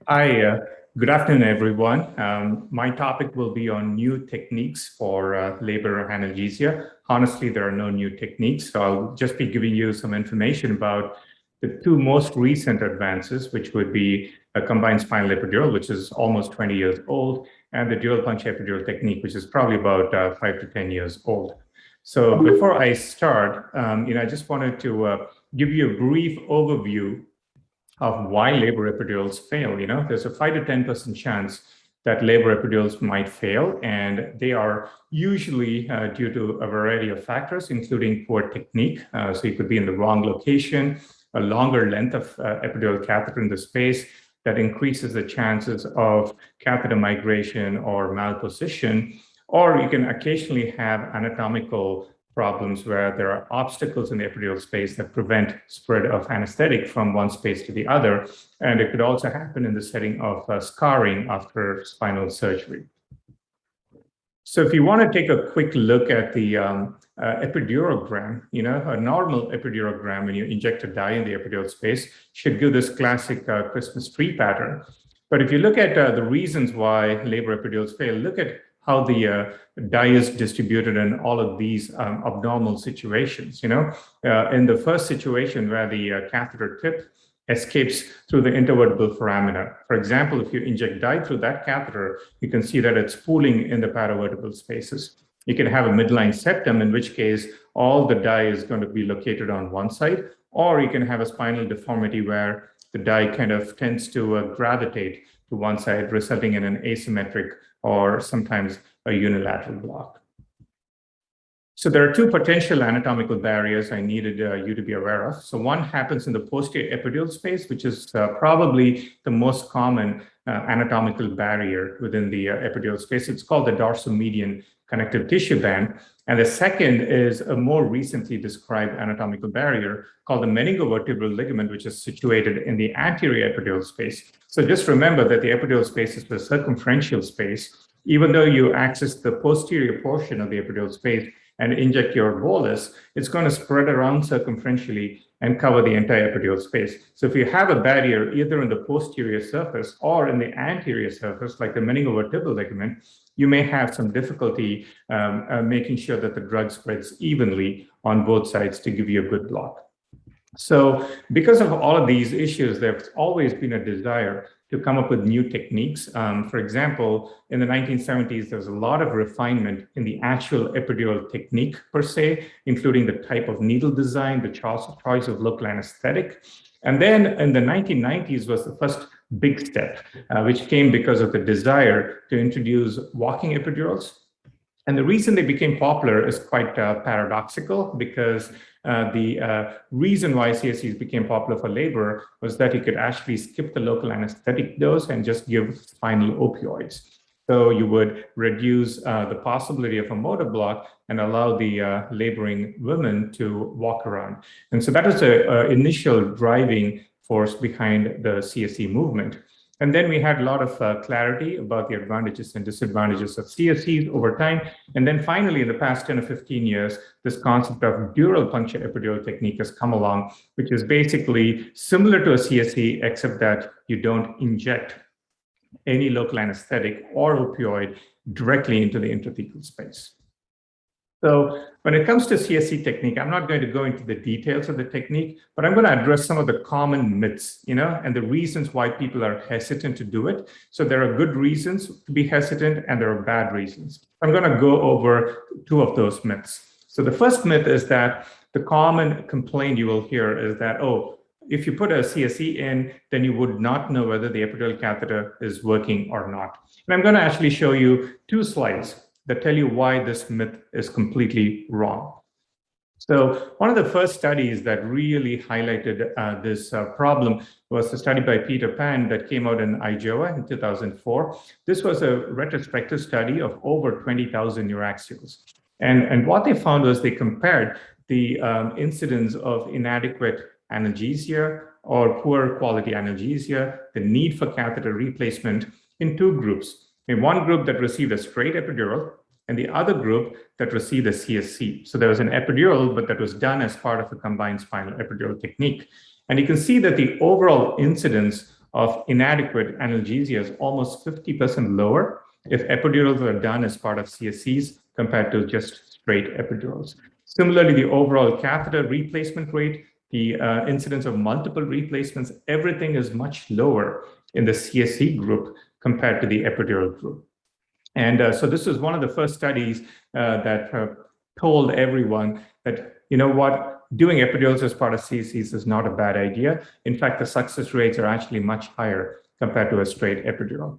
Hi, good afternoon, everyone. My topic will be on new techniques for labor analgesia. Honestly, there are no new techniques, so I'll just be giving you some information about the two most recent advances, which would be a combined spinal epidural, which is almost 20 years old, and the dual puncture epidural technique, which is probably about 5 to 10 years old. So before I start, I just wanted to give you a brief overview of why labor epidurals fail. There's a 5 to 10% chance that labor epidurals might fail, and they are usually due to a variety of factors, including poor technique. So you could be in the wrong location, a longer length of epidural catheter in the space that increases the chances of catheter migration or malposition, or you can occasionally have anatomical problems where there are obstacles in the epidural space that prevent spread of anesthetic from one space to the other. And it could also happen in the setting of scarring after spinal surgery. So if you want to take a quick look at the epidurogram, a normal epidurogram when you inject a dye in the epidural space should give this classic Christmas tree pattern. But if you look at the reasons why labor epidurals fail, look at how the dye is distributed in all of these abnormal situations. In the first situation where the catheter tip escapes through the intervertebral foramina. For example, if you inject dye through that catheter, you can see that it's pooling in the paravertebral spaces. You can have a midline septum, in which case all the dye is going to be located on one side, or you can have a spinal deformity where the dye kind of tends to gravitate to one side, resulting in an asymmetric or sometimes a unilateral block. So there are two potential anatomical barriers I needed you to be aware of. So one happens in the posterior epidural space, which is probably the most common anatomical barrier within the epidural space. It's called the dorsomedian connective tissue band. And the second is a more recently described anatomical barrier called the meningovertebral ligament, which is situated in the anterior epidural space. So just remember that the epidural space is the circumferential space. Even though you access the posterior portion of the epidural space and inject your bolus, it's going to spread around circumferentially and cover the entire epidural space. So if you have a barrier either in the posterior surface or in the anterior surface, like the meningovertebral ligament, you may have some difficulty making sure that the drug spreads evenly on both sides to give you a good block. So because of all of these issues, there's always been a desire to come up with new techniques. For example, in the 1970s, there was a lot of refinement in the actual epidural technique per se, including the type of needle design, the choice of local anesthetic. And then in the 1990s was the first big step, which came because of the desire to introduce walking epidurals. And the reason they became popular is quite paradoxical, because the reason why CSCs became popular for labor was that you could actually skip the local anesthetic dose and just give spinal opioids. So you would reduce the possibility of a motor block and allow the laboring women to walk around. And so that was the initial driving force behind the CSC movement. And then we had a lot of clarity about the advantages and disadvantages of CSCs over time. And then finally, in the past 10 or 15 years, this concept of dual puncture epidural technique has come along, which is basically similar to a CSC, except that you don't inject any local anesthetic or opioid directly into the intrathecal space. So when it comes to CSC technique, I'm not going to go into the details of the technique, but I'm going to address some of the common myths, and the reasons why people are hesitant to do it. So there are good reasons to be hesitant and there are bad reasons. I'm going to go over two of those myths. So the first myth is that the common complaint you will hear is that, oh, if you put a CSC in, then you would not know whether the epidural catheter is working or not. And I'm going to actually show you two slides that tell you why this myth is completely wrong. So one of the first studies that really highlighted this problem was the study by Peter Pan that came out in IJOA in 2004. This was a retrospective study of over 20,000 neuraxials. And what they found was they compared the incidence of inadequate analgesia or poor quality analgesia, the need for catheter replacement in two groups. In one group that received a straight epidural and the other group that received a CSC. So there was an epidural, but that was done as part of a combined spinal epidural technique. And you can see that the overall incidence of inadequate analgesia is almost 50% lower if epidurals are done as part of CSCs compared to just straight epidurals. Similarly, the overall catheter replacement rate, the incidence of multiple replacements, everything is much lower in the CSC group compared to the epidural group. And so this was one of the first studies that told everyone that, you know what, doing epidurals as part of CSCs is not a bad idea. In fact, the success rates are actually much higher compared to a straight epidural.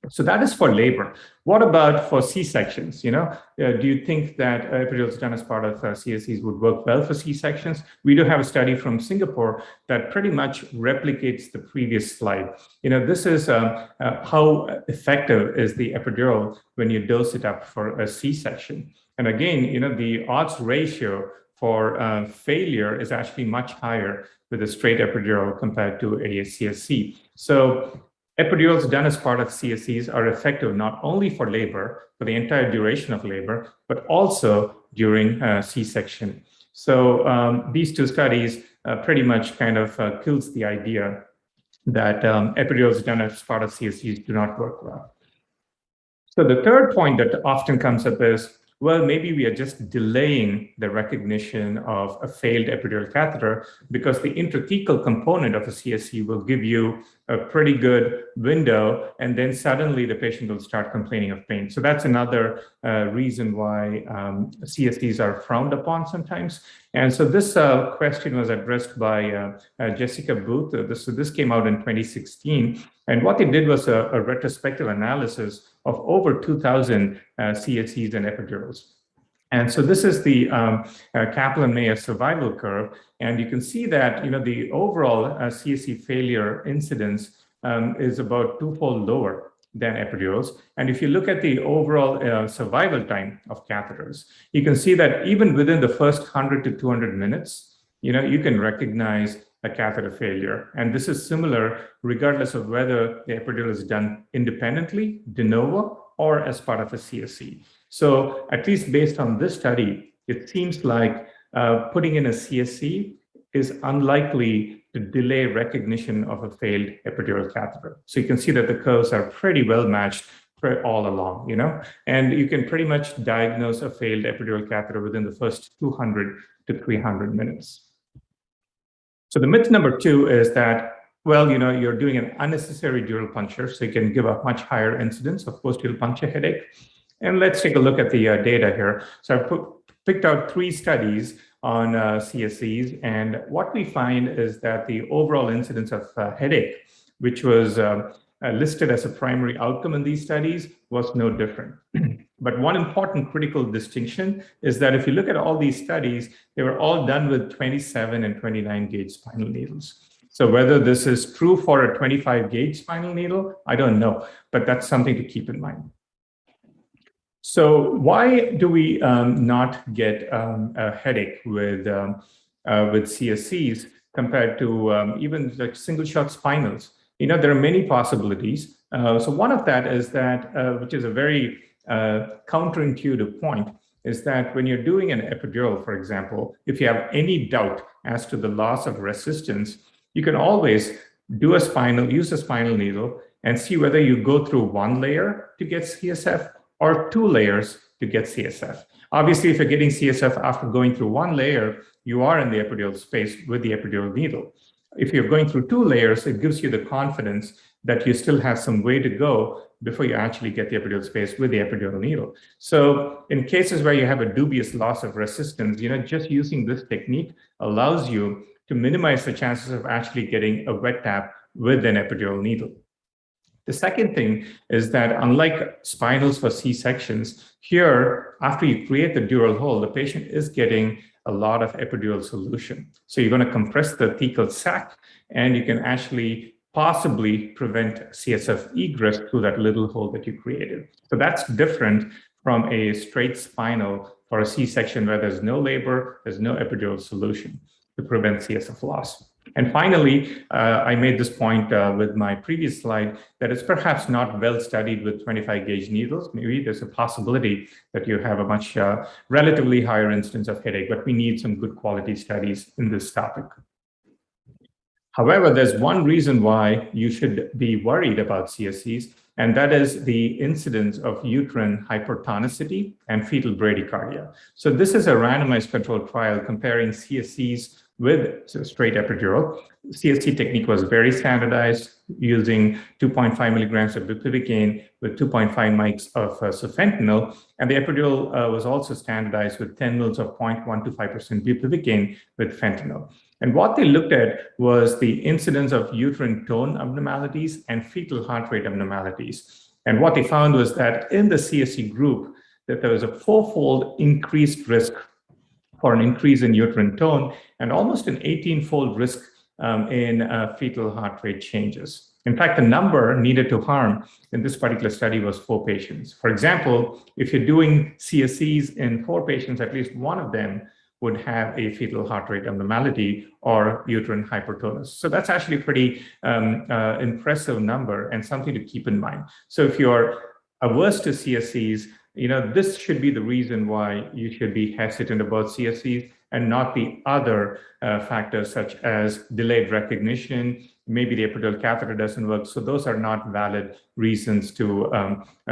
So that is for labor. What about for C-sections? You know, do you think that epidurals done as part of CSCs would work well for C-sections? We do have a study from Singapore that pretty much replicates the previous slide. You know, this is how effective is the epidural when you dose it up for a C-section. And again, you know, the odds ratio for failure is actually much higher with a straight epidural compared to a CSC. So epidurals done as part of CSCs are effective not only for labor, for the entire duration of labor, but also during C-section. So these two studies pretty much kind of kills the idea that epidurals done as part of CSCs do not work well. So the third point that often comes up is, well, maybe we are just delaying the recognition of a failed epidural catheter because the intrathecal component of a CSC will give you a pretty good window, and then suddenly the patient will start complaining of pain. So that's another reason why CSCs are frowned upon sometimes. And so this question was addressed by Jessica Booth. This came out in 2016. And what they did was a retrospective analysis of over 2,000 CSCs and epidurals. And so this is the Kaplan-Meier survival curve. And you can see that, you know, the overall CSC failure incidence is about twofold lower than epidurals. And if you look at the overall survival time of catheters, you can see that even within the first 100 to 200 minutes, you know, you can recognize a catheter failure. And this is similar regardless of whether the epidural is done independently, de novo, or as part of a CSC. So at least based on this study, it seems like putting in a CSC is unlikely to delay recognition of a failed epidural catheter. So you can see that the curves are pretty well matched all along, you know, and you can pretty much diagnose a failed epidural catheter within the first 200 to 300 minutes. So the myth number 2 is that, well, you know, you're doing an unnecessary dural puncture, so you can give a much higher incidence of post-dural puncture headache. And let's take a look at the data here. So I picked out 3 studies on CSCs, and what we find is that the overall incidence of headache, which was listed as a primary outcome in these studies, was no different. But one important critical distinction is that if you look at all these studies, they were all done with 27 and 29 gauge spinal needles. So whether this is true for a 25 gauge spinal needle, I don't know, but that's something to keep in mind. So why do we not get a headache with CSCs compared to even like single shot spinals? You know, there are many possibilities. So one of that is that, which is a very counterintuitive point, is that when you're doing an epidural, for example, if you have any doubt as to the loss of resistance, you can always do use a spinal needle and see whether you go through 1 layer to get CSF or 2 layers to get CSF. Obviously, if you're getting CSF after going through 1 layer, you are in the epidural space with the epidural needle. If you're going through 2 layers, it gives you the confidence that you still have some way to go before you actually get the epidural space with the epidural needle. So in cases where you have a dubious loss of resistance, you know, just using this technique allows you to minimize the chances of actually getting a wet tap with an epidural needle. The second thing is that unlike spinals for C-sections, here, after you create the dural hole, the patient is getting a lot of epidural solution. So you're going to compress the thecal sac, and you can actually possibly prevent CSF egress through that little hole that you created. So that's different from a straight spinal for a C-section where there's no labor, there's no epidural solution to prevent CSF loss. And finally, I made this point with my previous slide that it's perhaps not well studied with 25 gauge needles. Maybe there's a possibility that you have a much relatively higher incidence of headache, but we need some good quality studies in this topic. However, there's one reason why you should be worried about CSCs, and that is the incidence of uterine hypertonicity and fetal bradycardia. So this is a randomized controlled trial comparing CSCs with straight epidural. CSC technique was very standardized, using 2.5 milligrams of bupivacaine with 2.5 mics of sufentanil, and the epidural was also standardized with 10 mils of 0.125% bupivacaine with fentanyl. And what they looked at was the incidence of uterine tone abnormalities and fetal heart rate abnormalities. And what they found was that in the CSC group, that there was a 4-fold increased risk for an increase in uterine tone and almost an 18-fold risk in fetal heart rate changes. In fact, the number needed to harm in this particular study was 4 patients. For example, if you're doing CSCs in 4 patients, at least one of them would have a fetal heart rate abnormality or uterine hypertonus. So that's actually a pretty impressive number and something to keep in mind. So if you're averse to CSCs, this should be the reason why you should be hesitant about CSCs and not the other factors such as delayed recognition, maybe the epidural catheter doesn't work. So those are not valid reasons to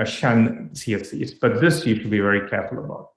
shun CSCs, but this you should be very careful about.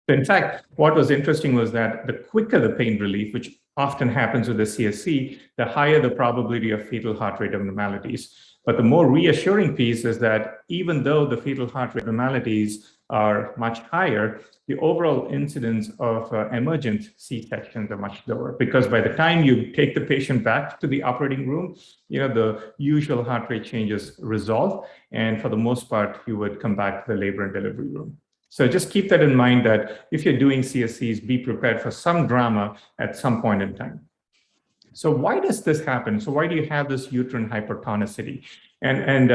In fact, what was interesting was that the quicker the pain relief, which often happens with the CSC, the higher the probability of fetal heart rate abnormalities. But the more reassuring piece is that even though the fetal heart rate abnormalities are much higher, the overall incidence of emergent C-sections are much lower, because by the time you take the patient back to the operating room, the usual heart rate changes resolve, and for the most part, you would come back to the labor and delivery room. So just keep that in mind, that if you're doing CSCs, be prepared for some drama at some point in time. So why does this happen? So why do you have this uterine hypertonicity? And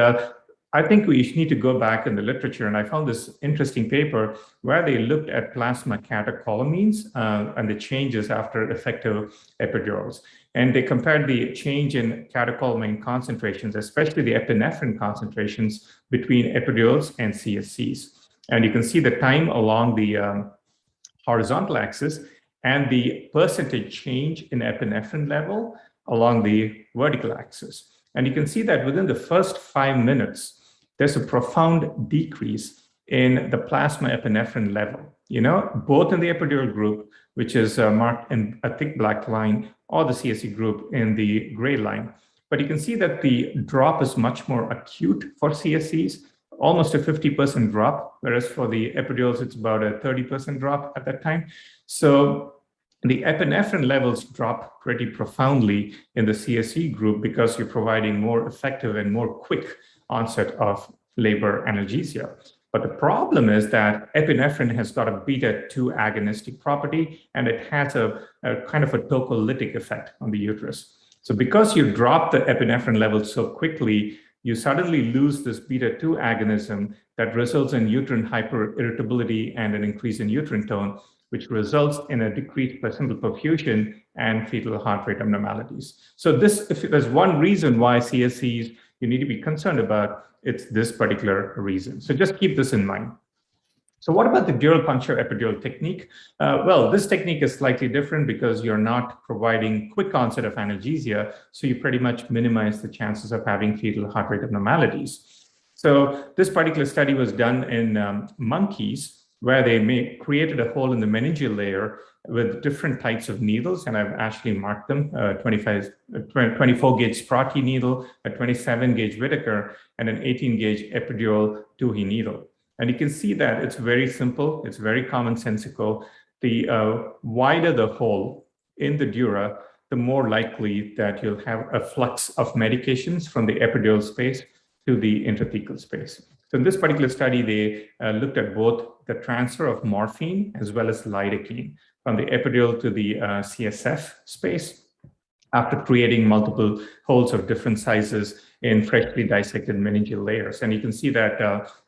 I think we need to go back in the literature, and I found this interesting paper where they looked at plasma catecholamines and the changes after effective epidurals. And they compared the change in catecholamine concentrations, especially the epinephrine concentrations, between epidurals and CSCs. And you can see the time along the horizontal axis and the percentage change in epinephrine level along the vertical axis. And you can see that within the first 5 minutes, there's a profound decrease in the plasma epinephrine level, both in the epidural group, which is marked in a thick black line, or the CSC group in the gray line. But you can see that the drop is much more acute for CSCs, almost a 50% drop, whereas for the epidurals, it's about a 30% drop at that time. So the epinephrine levels drop pretty profoundly in the CSC group because you're providing more effective and more quick onset of labor analgesia. But the problem is that epinephrine has got a beta-2 agonistic property, and it has a kind of a tocolytic effect on the uterus. So because you drop the epinephrine levels so quickly, you suddenly lose this beta-2 agonism that results in uterine hyperirritability and an increase in uterine tone, which results in a decreased placental perfusion and fetal heart rate abnormalities. So if there's one reason why CSCs you need to be concerned about, it's this particular reason. So just keep this in mind. So what about the dural puncture epidural technique? Well, this technique is slightly different because you're not providing quick onset of analgesia, so you pretty much minimize the chances of having fetal heart rate abnormalities. So this particular study was done in monkeys, where they created a hole in the meningeal layer with different types of needles, and I've actually marked them, 24-gauge Sprotty needle, a 27-gauge Whitaker, and an 18-gauge epidural Toohey needle. And you can see that it's very simple, it's very commonsensical. The wider the hole in the dura, the more likely that you'll have a flux of medications from the epidural space to the intrathecal space. So in this particular study, they looked at both the transfer of morphine as well as lidocaine from the epidural to the CSF space after creating multiple holes of different sizes in freshly dissected meningeal layers. And you can see that,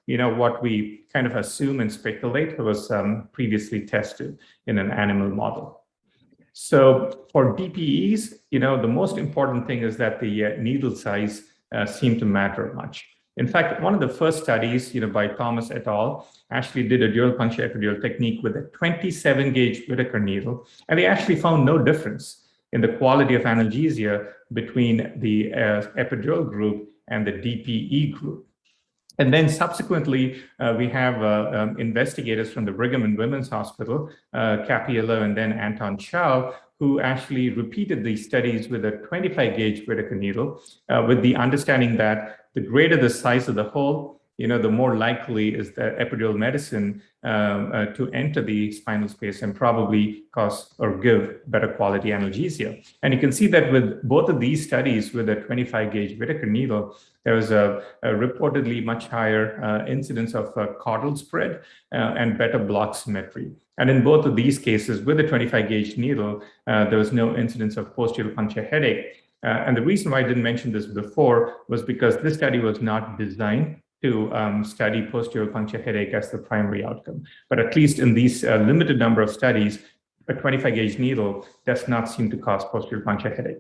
what we kind of assume and speculate was previously tested in an animal model. So for DPEs, the most important thing is that the needle size seemed to matter much. In fact, one of the first studies, by Thomas et al. Actually did a dural puncture epidural technique with a 27-gauge Whitaker needle, and they actually found no difference in the quality of analgesia between the epidural group and the DPE group. And then subsequently, we have investigators from the Brigham and Women's Hospital, Capello and then Anton Chow, who actually repeated these studies with a 25-gauge Whittaker needle, with the understanding that the greater the size of the hole, the more likely is the epidural medicine to enter the spinal space and probably cause or give better quality analgesia. And you can see that with both of these studies with a 25-gauge Whittaker needle, there was a reportedly much higher incidence of caudal spread and better block symmetry. And in both of these cases, with the 25-gauge needle, there was no incidence of posterior puncture headache. And the reason why I didn't mention this before was because this study was not designed to study posterior puncture headache as the primary outcome. But at least in these limited number of studies, a 25-gauge needle does not seem to cause posterior puncture headache.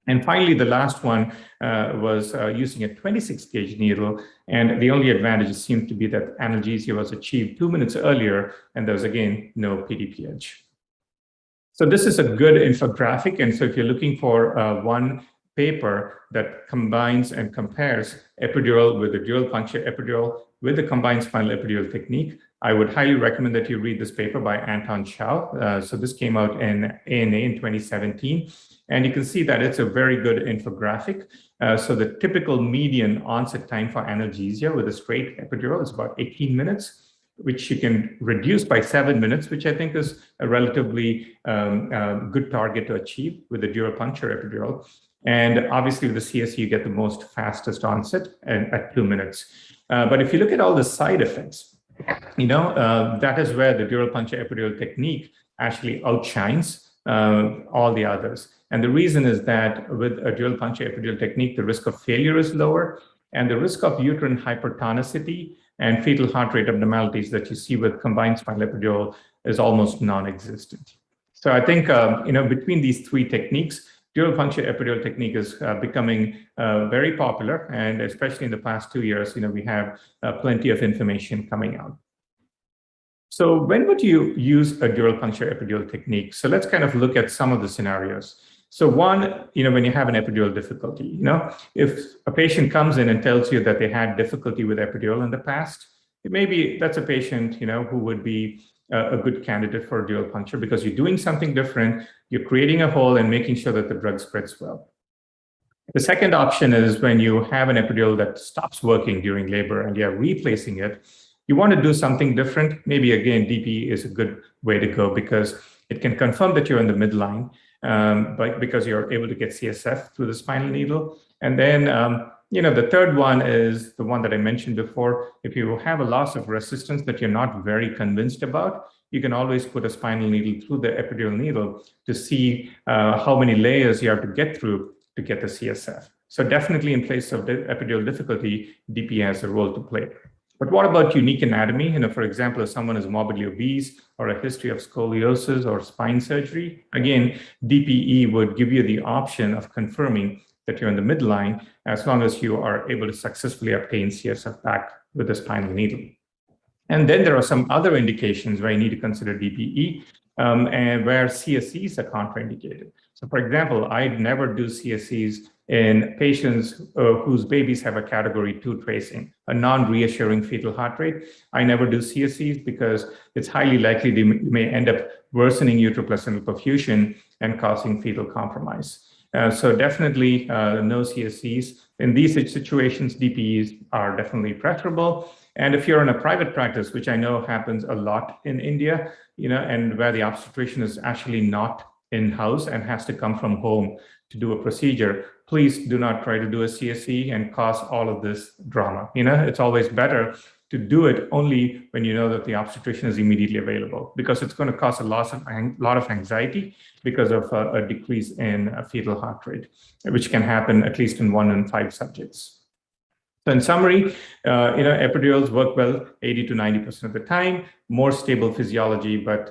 And finally, the last one was using a 26-gauge needle, and the only advantage seemed to be that analgesia was achieved 2 minutes earlier, and there was, again, no PDPH. So this is a good infographic, and so if you're looking for one paper that combines and compares epidural with a dual puncture epidural with the combined spinal epidural technique, I would highly recommend that you read this paper by Anton Chow. So this came out in ANA in 2017. And you can see that it's a very good infographic. So the typical median onset time for analgesia with a straight epidural is about 18 minutes, which you can reduce by 7 minutes, which I think is a relatively good target to achieve with a dual puncture epidural. And obviously with the CSE, you get the most fastest onset at 2 minutes. But if you look at all the side effects, that is where the dual puncture epidural technique actually outshines all the others. And the reason is that with a dual puncture epidural technique, the risk of failure is lower, and the risk of uterine hypertonicity and fetal heart rate abnormalities that you see with combined spinal epidural is almost non-existent. So I think, between these three techniques, dual puncture epidural technique is becoming very popular, and especially in the past 2 years, we have plenty of information coming out. So when would you use a dual puncture epidural technique? So let's kind of look at some of the scenarios. So one, when you have an epidural difficulty, if a patient comes in and tells you that they had difficulty with epidural in the past, maybe that's a patient, who would be a good candidate for dual puncture because you're doing something different, you're creating a hole and making sure that the drug spreads well. The second option is when you have an epidural that stops working during labor and you're replacing it, you want to do something different. Maybe again, DPE is a good way to go because it can confirm that you're in the midline, but because you're able to get CSF through the spinal needle. And then, the third one is the one that I mentioned before. If you have a loss of resistance that you're not very convinced about, you can always put a spinal needle through the epidural needle to see how many layers you have to get through to get the CSF. So definitely in place of the epidural difficulty, DPE has a role to play. But what about unique anatomy? For example, if someone is morbidly obese or a history of scoliosis or spine surgery, again, DPE would give you the option of confirming that you're in the midline as long as you are able to successfully obtain CSF back with the spinal needle. And then there are some other indications where you need to consider DPE and where CSEs are contraindicated. So for example, I'd never do CSEs in patients whose babies have a category 2 tracing, a non-reassuring fetal heart rate. I never do CSEs because it's highly likely they may end up worsening uteroplacental perfusion and causing fetal compromise. So definitely no CSEs. In these situations, DPEs are definitely preferable. And if you're in a private practice, which I know happens a lot in India, and where the obstetrician is actually not in-house and has to come from home to do a procedure, please do not try to do a CSE and cause all of this drama. It's always better to do it only when you know that the obstetrician is immediately available, because it's going to cause a lot of anxiety because of a decrease in fetal heart rate, which can happen at least in 1 in 5 subjects. So in summary, epidurals work well 80 to 90% of the time, more stable physiology, but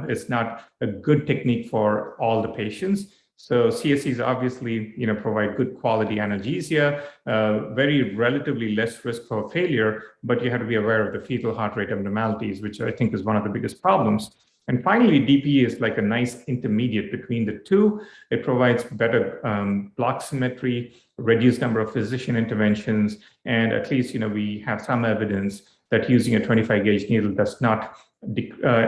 it's not a good technique for all the patients. So CSEs obviously, provide good quality analgesia, very relatively less risk for failure, but you have to be aware of the fetal heart rate abnormalities, which I think is one of the biggest problems. And finally, DPE is like a nice intermediate between the two. It provides better block symmetry, reduced number of physician interventions, and at least we have some evidence that using a 25 gauge needle does not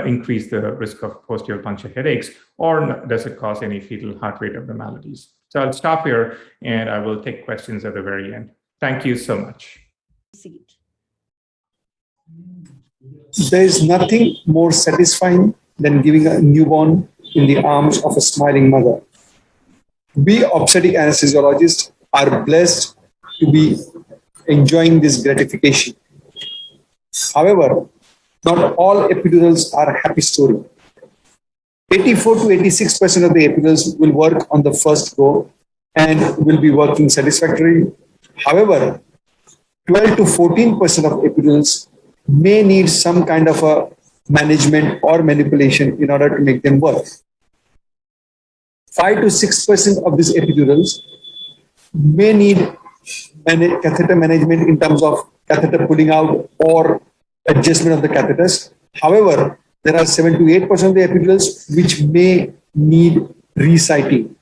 increase the risk of posterior puncture headaches, or does it cause any fetal heart rate abnormalities. So I'll stop here and I will take questions at the very end. Thank you so much. There is nothing more satisfying than giving a newborn in the arms of a smiling mother. We obstetric anesthesiologists are blessed to be enjoying this gratification. However, not all epidurals are a happy story. 84 to 86% of the epidurals will work on the first go and will be working satisfactorily. However, 12 to 14% of epidurals may need some kind of a management or manipulation in order to make them work. 5 to 6% of these epidurals may need catheter management in terms of catheter pulling out or adjustment of the catheters. However, there are 7 to 8% of the epidurals which may need resighting.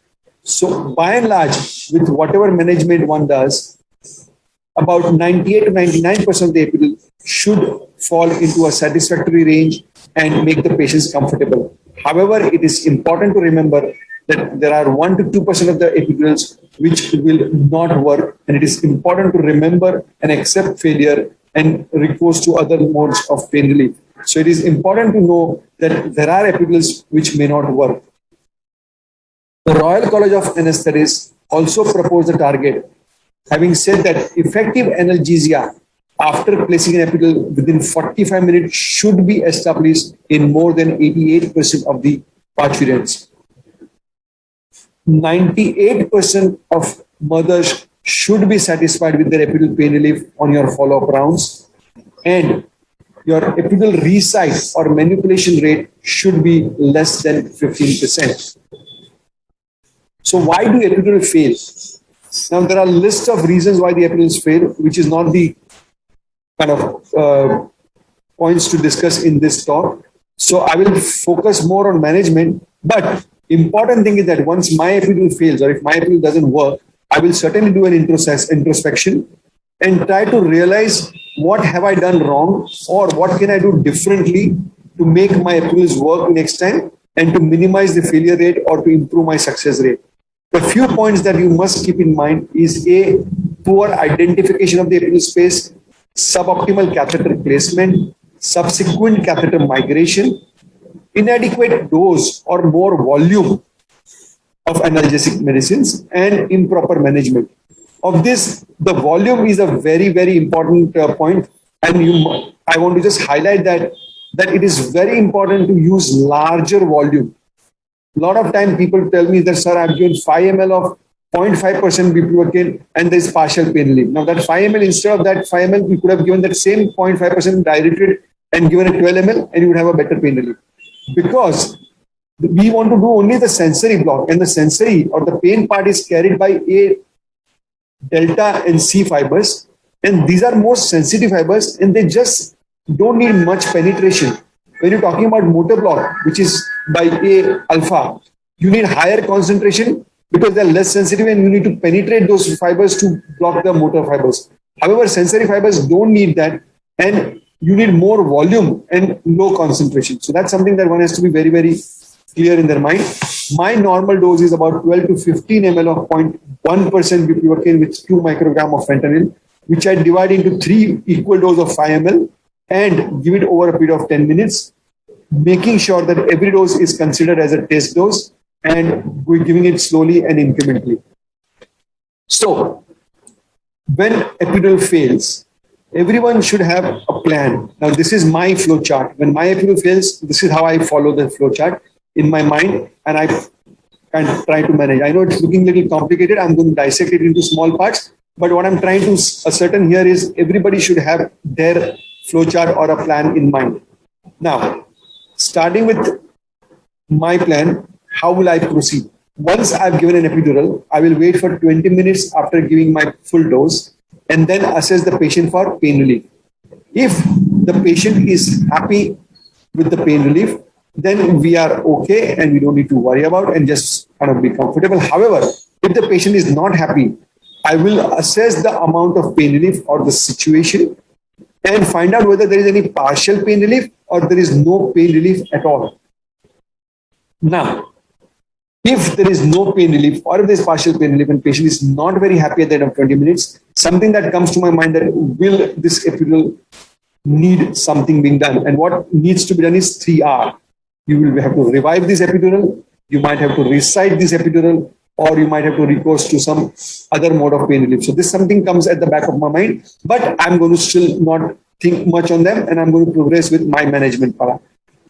So by and large, with whatever management one does, about 98 to 99% of the epidural should fall into a satisfactory range and make the patients comfortable. However, it is important to remember that there are 1 to 2% of the epidurals which will not work, and it is important to remember and accept failure and recourse to other modes of pain relief. So it is important to know that there are epidurals which may not work. The Royal College of Anaesthetists also proposed a target, having said that effective analgesia after placing an epidural within 45 minutes should be established in more than 88% of the parturients. 98% of mothers should be satisfied with their epidural pain relief on your follow-up rounds, and your epidural resite or manipulation rate should be less than 15%. So why do epidural fail? Now, there are a list of reasons why the epidurals fail, which is not the kind of points to discuss in this talk. So I will focus more on management, but important thing is that once my epidural fails or if my epidural doesn't work, I will certainly do an introspection and try to realize what have I done wrong or what can I do differently to make my epidurals work next time and to minimize the failure rate or to improve my success rate. The few points that you must keep in mind is A, poor identification of the epidural space, suboptimal catheter placement, subsequent catheter migration, inadequate dose or more volume of analgesic medicines, and improper management. Of this, the volume is a very, very important point, and I want to just highlight that it is very important to use larger volume. A lot of time people tell me that, sir, I've given 5 ml of 0.5% bupropion and there's partial pain relief. Now that 5 ml, instead of that 5 ml, we could have given that same 0.5% diluted and given a 12 ml and you would have a better pain relief. Because we want to do only the sensory block, and the sensory or the pain part is carried by A, delta and C fibers, and these are most sensitive fibers and they just don't need much penetration. When you're talking about motor block, which is by A alpha, you need higher concentration because they're less sensitive and you need to penetrate those fibers to block the motor fibers. However, sensory fibers don't need that and you need more volume and low concentration. So that's something that one has to be very, very clear in their mind. My normal dose is about 12 to 15 ml of 0.1% bupropion with 2 microgram of fentanyl, which I divide into 3 equal doses of 5 ml and give it over a period of 10 minutes, making sure that every dose is considered as a test dose and we're giving it slowly and incrementally. So when epidural fails, everyone should have a plan. Now, this is my flow chart. When my epidural fails, this is how I follow the flow chart in my mind, and I kind of try to manage. I know it's looking a little complicated. I'm going to dissect it into small parts, but what I'm trying to ascertain here is everybody should have their flow chart or a plan in mind. Now, starting with my plan, how will I proceed? Once I've given an epidural, I will wait for 20 minutes after giving my full dose and then assess the patient for pain relief. If the patient is happy with the pain relief, then we are okay and we don't need to worry about and just kind of be comfortable. However, if the patient is not happy, I will assess the amount of pain relief or the situation and find out whether there is any partial pain relief or there is no pain relief at all. Now, if there is no pain relief or if there is partial pain relief and patient is not very happy at the end of 20 minutes, something that comes to my mind that will this epidural need something being done? And what needs to be done is 3R. You will have to revive this epidural, you might have to recite this epidural, or you might have to recourse to some other mode of pain relief. So this something comes at the back of my mind, but I'm going to still not think much on them and I'm going to progress with my management power.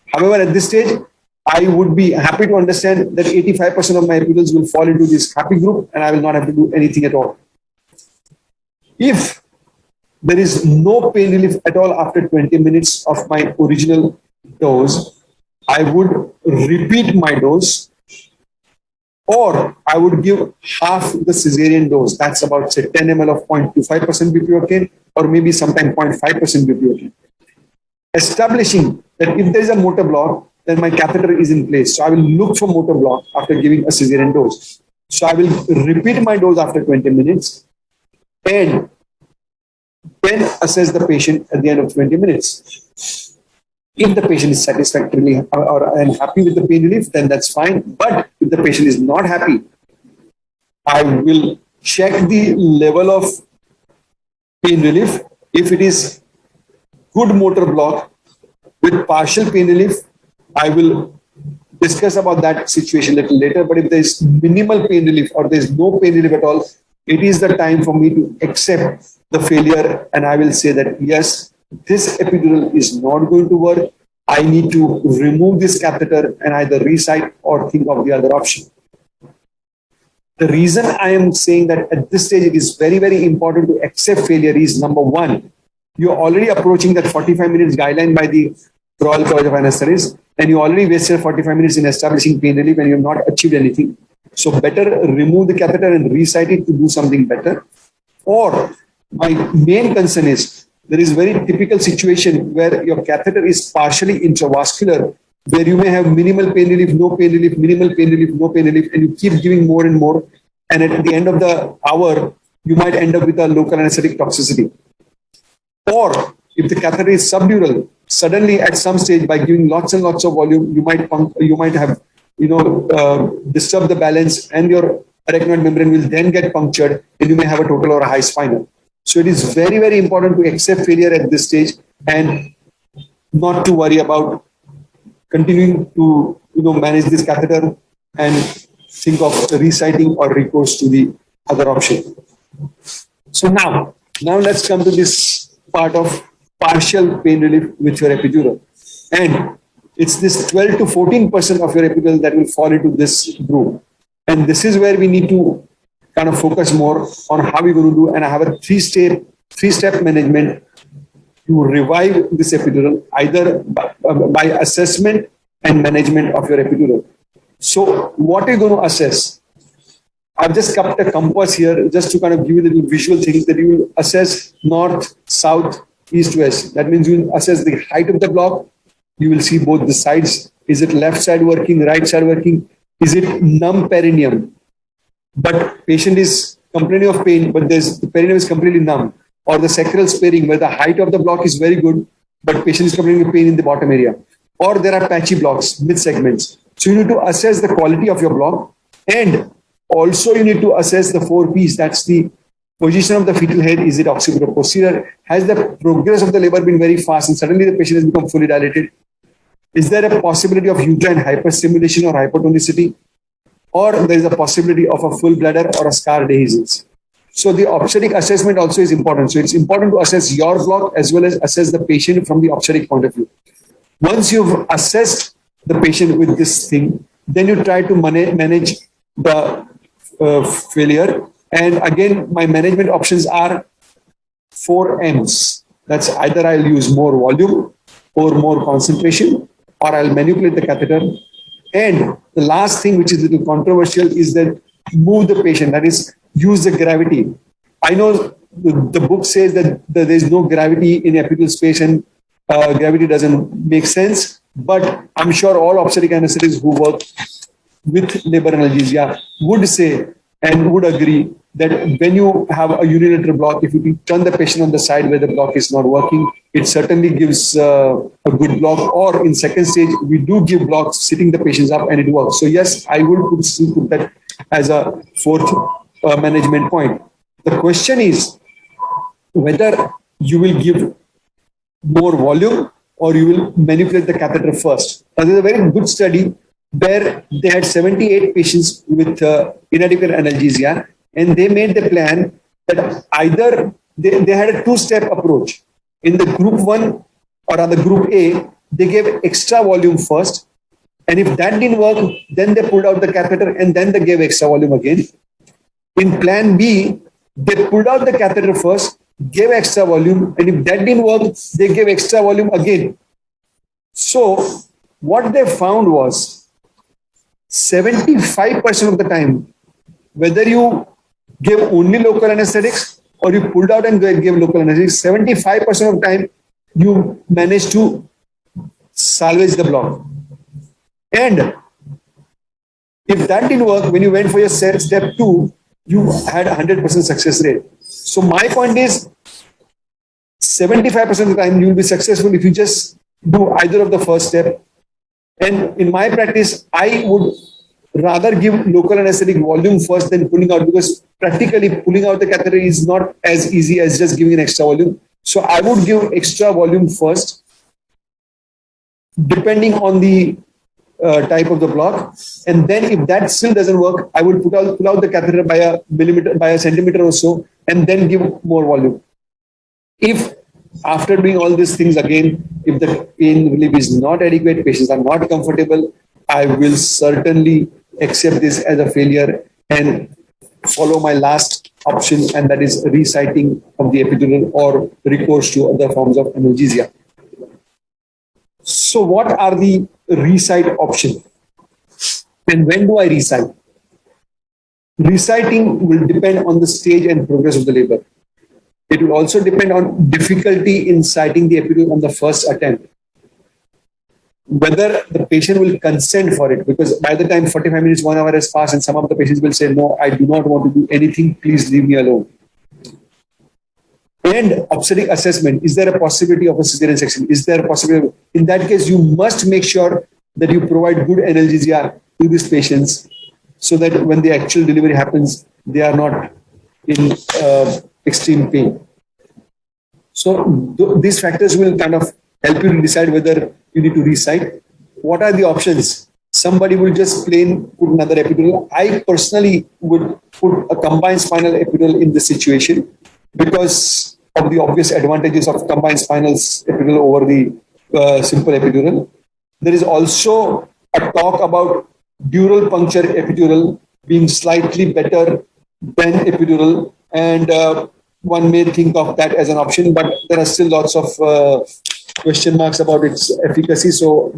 However, at this stage, I would be happy to understand that 85% of my epidurals will fall into this happy group and I will not have to do anything at all. If there is no pain relief at all after 20 minutes of my original dose, I would repeat my dose, or I would give half the Cesarean dose. That's about, say, 10 ml of 0.25% bupivacaine, or maybe sometime 0.5% bupivacaine. Establishing that if there is a motor block, then my catheter is in place. So I will look for motor block after giving a Cesarean dose. So I will repeat my dose after 20 minutes and then assess the patient at the end of 20 minutes. If the patient is satisfactorily and happy with the pain relief, then that's fine. But if the patient is not happy, I will check the level of pain relief. If it is good motor block with partial pain relief, I will discuss about that situation a little later. But if there is minimal pain relief or there is no pain relief at all, it is the time for me to accept the failure. And I will say that, yes, this epidural is not going to work. I need to remove this catheter and either recite or think of the other option. The reason I am saying that at this stage it is very, very important to accept failure is, number one, you're already approaching that 45 minutes guideline by the Royal College of Anaesthetists, and you already wasted 45 minutes in establishing pain relief and you have not achieved anything. So better remove the catheter and recite it to do something better. Or my main concern is, there is very typical situation where your catheter is partially intravascular, where you may have minimal pain relief, no pain relief, minimal pain relief, no pain relief, and you keep giving more and more. And at the end of the hour, you might end up with a local anesthetic toxicity. Or if the catheter is subdural, suddenly at some stage by giving lots and lots of volume, you might have disturbed the balance and your arachnoid membrane will then get punctured and you may have a total or a high spinal. So it is very, very important to accept failure at this stage and not to worry about continuing to manage this catheter and think of reciting or recourse to the other option. So now let's come to this part of partial pain relief with your epidural. And it's this 12 to 14% of your epidural that will fall into this group. And this is where we need to kind of focus more on how we're going to do. And I have a three-step management to revive this epidural, either by assessment and management of your epidural. So what are you going to assess? I've just kept a compass here just to kind of give you the visual things that you will assess north, south, east, west. That means you will assess the height of the block. You will see both the sides. Is it left side working, right side working? Is it numb perineum? But patient is complaining of pain, but the perineum is completely numb. Or the sacral sparing, where the height of the block is very good, but patient is complaining of pain in the bottom area. Or there are patchy blocks, mid-segments. So you need to assess the quality of your block. And also you need to assess the 4 Ps. That's the position of the fetal head. Is it occipital posterior? Has the progress of the labor been very fast and suddenly the patient has become fully dilated? Is there a possibility of uterine hyperstimulation or hypotonicity? Or there is a possibility of a full bladder or a scar dehiscence. So the obstetric assessment also is important. So it's important to assess your block as well as assess the patient from the obstetric point of view. Once you've assessed the patient with this thing, then you try to manage the failure. And again, my management options are 4 M's. That's either I'll use more volume or more concentration, or I'll manipulate the catheter. And the last thing, which is a little controversial, is that move the patient, that is, use the gravity. I know the book says that there is no gravity in epidural space and gravity doesn't make sense. but I'm sure all obstetric anesthetists who work with labor analgesia would say and would agree that when you have a unilateral block, if you turn the patient on the side where the block is not working, it certainly gives a good block. Or in second stage, we do give blocks sitting the patients up and it works. So yes, I would still put that as a fourth management point. The question is whether you will give more volume or you will manipulate the catheter first. Now, there's a very good study where they had 78 patients with inadequate analgesia, and they made the plan that either they had a two-step approach. In the group 1 or on the group A, they gave extra volume first, and if that didn't work, then they pulled out the catheter and then they gave extra volume again. In plan B, they pulled out the catheter first, gave extra volume, and if that didn't work, they gave extra volume again. So what they found was 75% of the time, whether you gave only local anesthetics or you pulled out and gave local anesthetics, 75% of the time you managed to salvage the block. And if that didn't work, when you went for your step 2, you had 100% success rate. So my point is 75% of the time you will be successful if you just do either of the first step. And in my practice, I would rather give local anesthetic volume first than pulling out, because practically pulling out the catheter is not as easy as just giving an extra volume. So I would give extra volume first, depending on the type of the block. And then if that still doesn't work, I would pull out the catheter by a millimeter, by a centimeter or so, and then give more volume. If after doing all these things again, if the pain relief is not adequate, patients are not comfortable, I will certainly accept this as a failure and follow my last option, and that is resiting of the epidural or recourse to other forms of analgesia. So what are the resite options? And when do I resite? Resiting will depend on the stage and progress of the labor. It will also depend on difficulty in siting the epidural on the first attempt. Whether the patient will consent for it, because by the time 45 minutes, 1 hour has passed and some of the patients will say, no, I do not want to do anything, please leave me alone. And obstetric assessment, is there a possibility of a cesarean section? Is there a possibility? In that case, you must make sure that you provide good analgesia to these patients so that when the actual delivery happens, they are not in extreme pain. So these factors will kind of help you to decide whether you need to resite. What are the options? Somebody will just plain put another epidural. I personally would put a combined spinal epidural in this situation because of the obvious advantages of combined spinal epidural over the simple epidural. There is also a talk about dural puncture epidural being slightly better than epidural, and one may think of that as an option, but there are still lots of question marks about its efficacy, so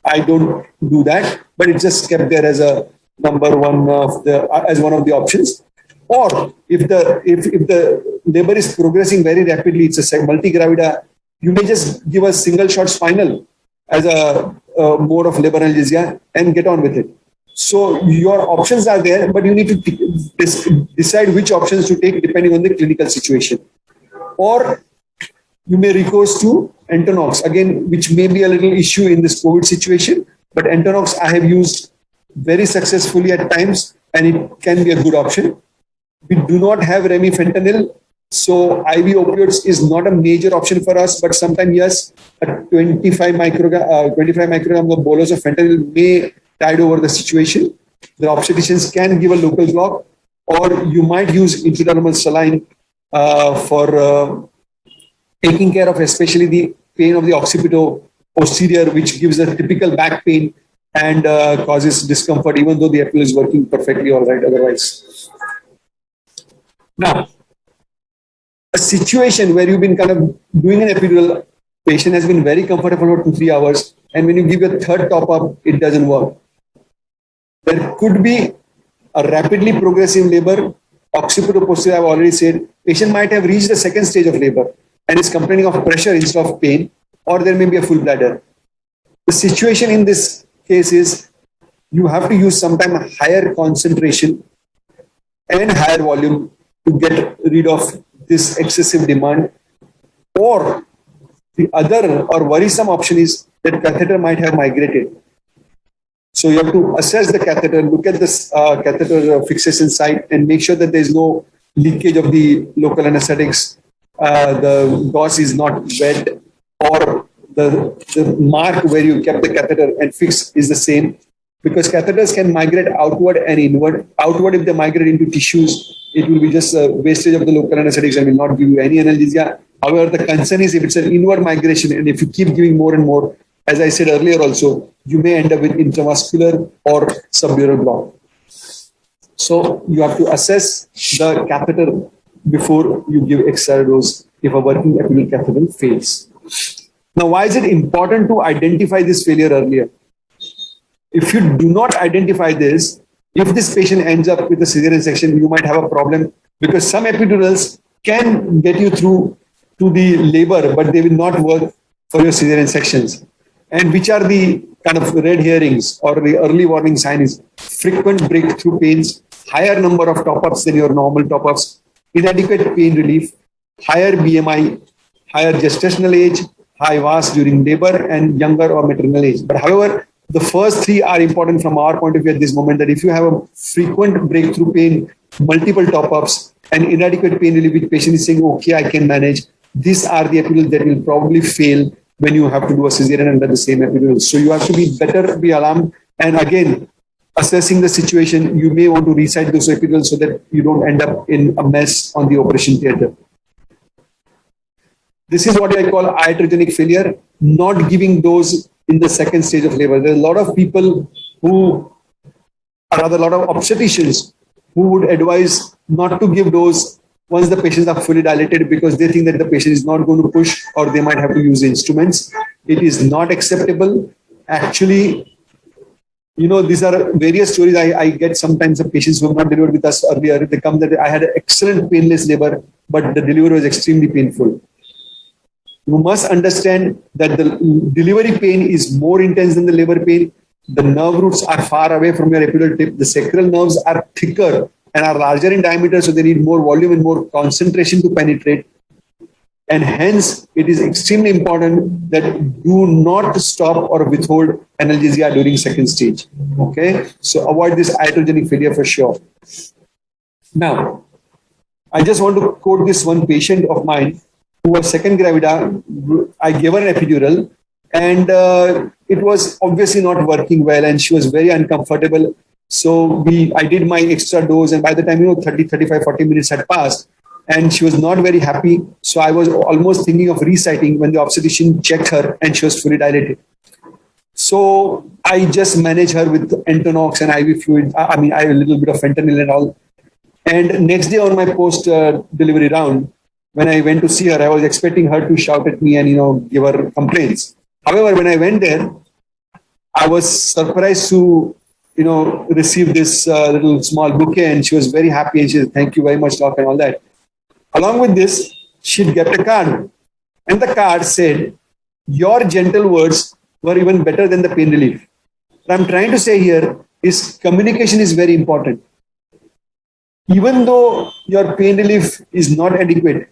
I don't do that, but it's just kept there as a number one of the as one of the options. Or if the labor is progressing very rapidly, it's a multigravida, you may just give a single shot spinal as a mode of labor analgesia and get on with it. So your options are there, but you need to decide which options to take depending on the clinical situation. Or you may recourse to Entonox, again, which may be a little issue in this COVID situation, but Entonox I have used very successfully at times, and it can be a good option. We do not have remifentanil, so IV opioids is not a major option for us, but sometimes, yes, a 25 microgram of bolus of fentanyl may tide over the situation. The obstetricians can give a local block, or you might use intradermal saline for taking care of especially the pain of the occipito posterior, which gives a typical back pain and causes discomfort, even though the epidural is working perfectly all right otherwise. Now, a situation where you've been kind of doing an epidural, patient has been very comfortable for 2-3 hours, and when you give a third top-up, it doesn't work. There could be a rapidly progressive labor, occipito-posterior, I've already said. Patient might have reached the second stage of labor and is complaining of pressure instead of pain, or there may be a full bladder. The situation in this case is you have to use sometimes higher concentration and higher volume to get rid of this excessive demand. Or the other or worrisome option is that catheter might have migrated. So you have to assess the catheter, look at this catheter fixation site and make sure that there is no leakage of the local anesthetics. The gauze is not wet, or the mark where you kept the catheter and fixed is the same. Because catheters can migrate outward and inward. Outward, if they migrate into tissues, it will be just a wastage of the local anesthetics and will not give you any analgesia. However, the concern is if it's an inward migration and if you keep giving more and more, as I said earlier also, you may end up with intravascular or subdural block. So you have to assess the catheter before you give extra dose if a working epidural catheter fails. Now, why is it important to identify this failure earlier? If you do not identify this, if this patient ends up with a cesarean section, you might have a problem, because some epidurals can get you through to the labor, but they will not work for your cesarean sections. And which are the kind of red herrings or the early warning sign is frequent breakthrough pains, higher number of top-ups than your normal top-ups, inadequate pain relief, higher BMI, higher gestational age, high VAS during labor, and younger or maternal age. But however, the first three are important from our point of view at this moment, that if you have a frequent breakthrough pain, multiple top-ups, and inadequate pain relief, which patient is saying, okay, I can manage, these are the epidurals that will probably fail when you have to do a cesarean under the same epidural. So you have to be alarmed. And again, assessing the situation, you may want to recite those epidurals so that you don't end up in a mess on the operation theatre. This is what I call iatrogenic failure, not giving dose in the second stage of labor. There are a lot of people who, or rather a lot of obstetricians who would advise not to give dose once the patients are fully dilated, because they think that the patient is not going to push or they might have to use instruments. It is not acceptable. Actually, you know, these are various stories I get sometimes of patients who have not delivered with us earlier. They come that I had an excellent painless labor, but the delivery was extremely painful. You must understand that the delivery pain is more intense than the labor pain. The nerve roots are far away from your epidural tip. The sacral nerves are thicker and are larger in diameter, so they need more volume and more concentration to penetrate. And hence, it is extremely important that do not stop or withhold analgesia during second stage. Okay, so avoid this iatrogenic failure for sure. Now, I just want to quote this one patient of mine who was second gravida. I gave her an epidural, and it was obviously not working well, and she was very uncomfortable. So I did my extra dose, and by the time, 30, 35, 40 minutes had passed, and she was not very happy. So I was almost thinking of reciting when the obstetrician checked her and she was fully dilated. So I just managed her with Entonox and IV fluid. I have a little bit of fentanyl and all. And next day on my post-delivery round, when I went to see her, I was expecting her to shout at me and, give her complaints. However, when I went there, I was surprised to receive this little small bouquet, and she was very happy, and she said, "Thank you very much, doc," and all that. Along with this, she'd kept a card, and the card said, "Your gentle words were even better than the pain relief." What I'm trying to say here is communication is very important. Even though your pain relief is not adequate,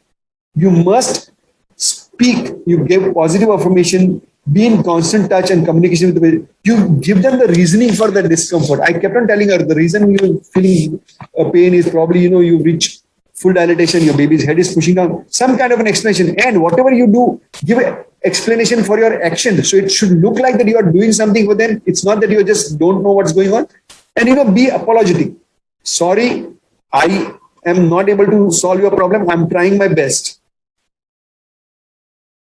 you must speak, you give positive affirmation, be in constant touch and communication with the patient. You give them the reasoning for the discomfort. I kept on telling her the reason you're feeling pain is probably, you reach full dilatation, your baby's head is pushing down, some kind of an explanation. And whatever you do, give an explanation for your action. So it should look like that you are doing something for them. It's not that you just don't know what's going on. And, be apologetic. Sorry, I am not able to solve your problem. I'm trying my best.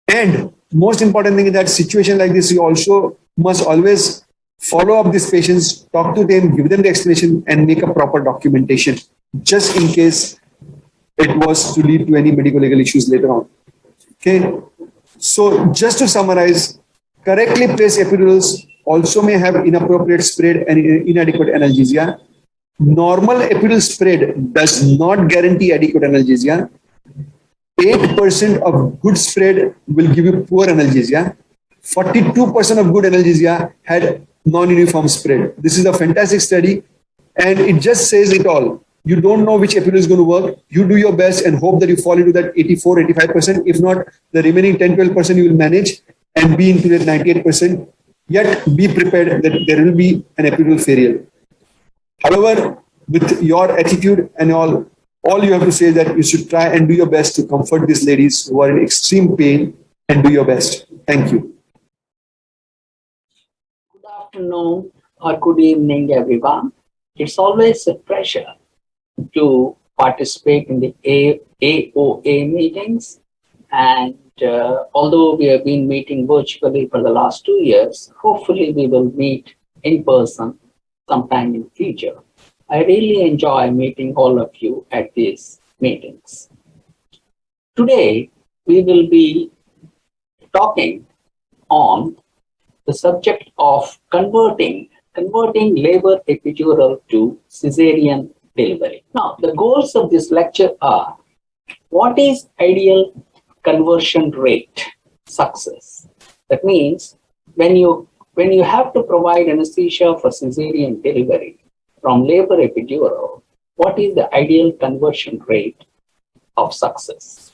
And most important thing in that situation like this, you also must always follow up these patients, talk to them, give them the explanation, and make a proper documentation, just in case it was to lead to any medical legal issues later on. Okay. So just to summarize, correctly placed epidurals also may have inappropriate spread and inadequate analgesia. Normal epidural spread does not guarantee adequate analgesia. 8% of good spread will give you poor analgesia. 42% of good analgesia had non-uniform spread. This is a fantastic study, and it just says it all. You don't know which epidural is going to work. You do your best and hope that you fall into that 84, 85%. If not, the remaining 10, 12% you will manage and be into that 98%. Yet be prepared that there will be an epidural failure. However, with your attitude and all you have to say is that you should try and do your best to comfort these ladies who are in extreme pain and do your best. Thank you. Good afternoon or good evening, everyone. It's always a pleasure to participate in the AOA meetings. And although we have been meeting virtually for the last 2 years, hopefully we will meet in person sometime in the future. I really enjoy meeting all of you at these meetings. Today, we will be talking on the subject of converting labor epidural to cesarean delivery. Now, the goals of this lecture are: what is ideal conversion rate success? That means when you have to provide anesthesia for cesarean delivery from labor epidural, what is the ideal conversion rate of success?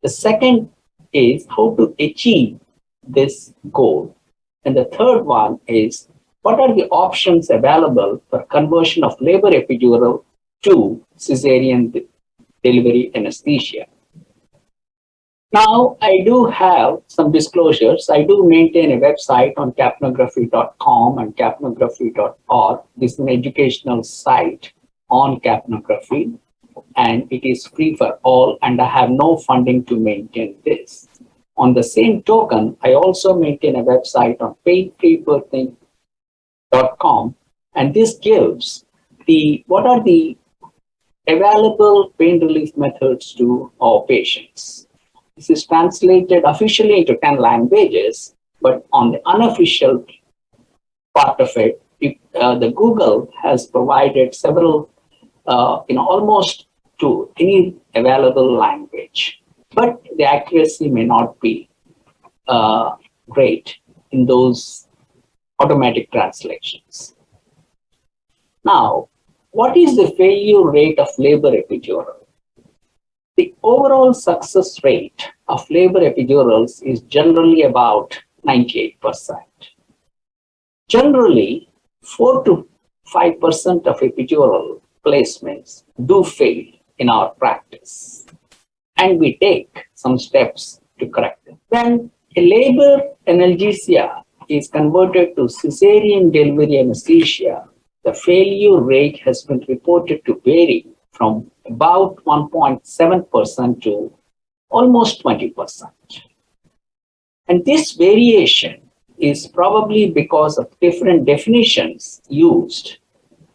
The second is how to achieve this goal. And the third one is, what are the options available for conversion of labor epidural to cesarean delivery anesthesia? Now, I do have some disclosures. I do maintain a website on capnography.com and capnography.org. This is an educational site on capnography, and it is free for all, and I have no funding to maintain this. On the same token, I also maintain a website on pain-free.com, and this gives what are the available pain relief methods to our patients. This is translated officially into 10 languages, but on the unofficial part of it, the Google has provided several, almost to any available language. But the accuracy may not be great in those automatic translations. Now, what is the failure rate of labor epidural? The overall success rate of labor epidurals is generally about 98%. Generally, 4 to 5% of epidural placements do fail in our practice, and we take some steps to correct them. When a labor analgesia is converted to cesarean delivery anesthesia, the failure rate has been reported to vary from about 1.7% to almost 20%. And this variation is probably because of different definitions used